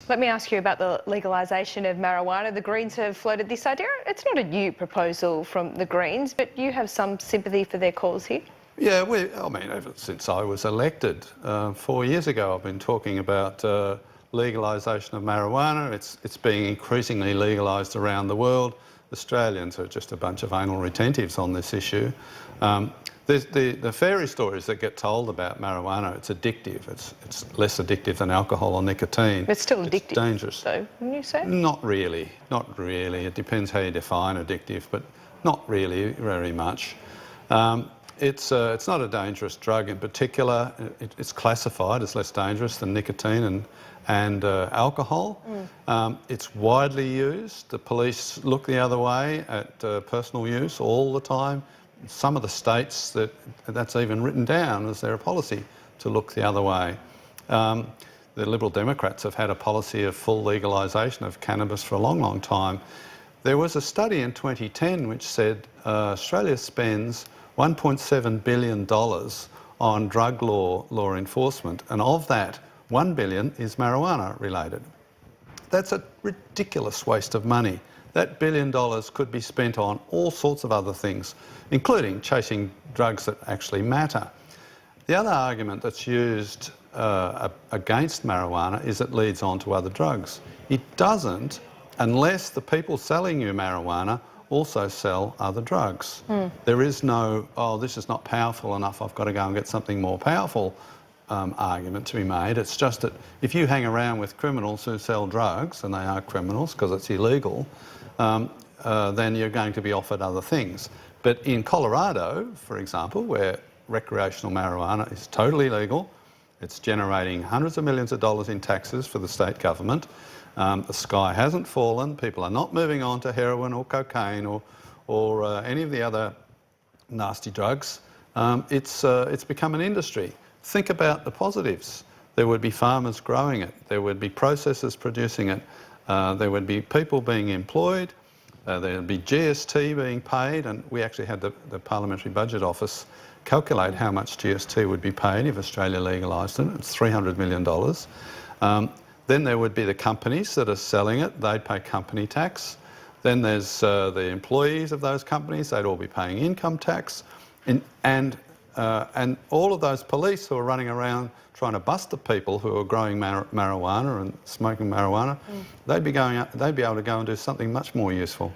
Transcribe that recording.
Let me ask you about the legalisation of marijuana. The Greens have floated this idea. It's not a new proposal from the Greens, but you have some sympathy for their cause here. Yeah, I mean, ever since I was elected 4 years ago, I've been talking about legalisation of marijuana. It's being increasingly legalised around the world. Australians are just a bunch of anal retentives on this issue. The fairy stories that get told about marijuana, it's addictive. It's less addictive than alcohol or nicotine. It's still addictive. It's dangerous. Though, wouldn't you say? Not really. Not really. It depends how you define addictive, but not really very much. It's not a dangerous drug in particular. It's classified as less dangerous than nicotine and alcohol. It's widely used. The police look the other way at personal use all the time. Some of the states that's even written down as their policy to look the other way. The Liberal Democrats have had a policy of full legalisation of cannabis for a long, long time. There was a study in 2010 which said Australia spends $1.7 billion on drug law enforcement, and of that, $1 billion is marijuana related. That's a ridiculous waste of money. That $1 billion could be spent on all sorts of other things, including chasing drugs that actually matter. The other argument that's used against marijuana is it leads on to other drugs. It doesn't unless the people selling you marijuana also sell other drugs. There is no, oh, this is not powerful enough, I've got to go and get something more powerful argument to be made. It's just that if you hang around with criminals who sell drugs, and they are criminals because it's illegal, then you're going to be offered other things. But in Colorado, for example, where recreational marijuana is totally legal, it's generating hundreds of millions of dollars in taxes for the state government. The sky hasn't fallen. People are not moving on to heroin or cocaine or any of the other nasty drugs. It's become an industry. Think about the positives. There would be farmers growing it. There would be processors producing it. There would be people being employed. There would be GST being paid. And we actually had the Parliamentary Budget Office calculate how much GST would be paid if Australia legalised it. It's $300 million. Then there would be the companies that are selling it. They'd pay company tax. Then there's the employees of those companies. They'd all be paying income tax. And all of those police who are running around trying to bust the people who are growing marijuana and smoking marijuana, they'd be able to go and do something much more useful.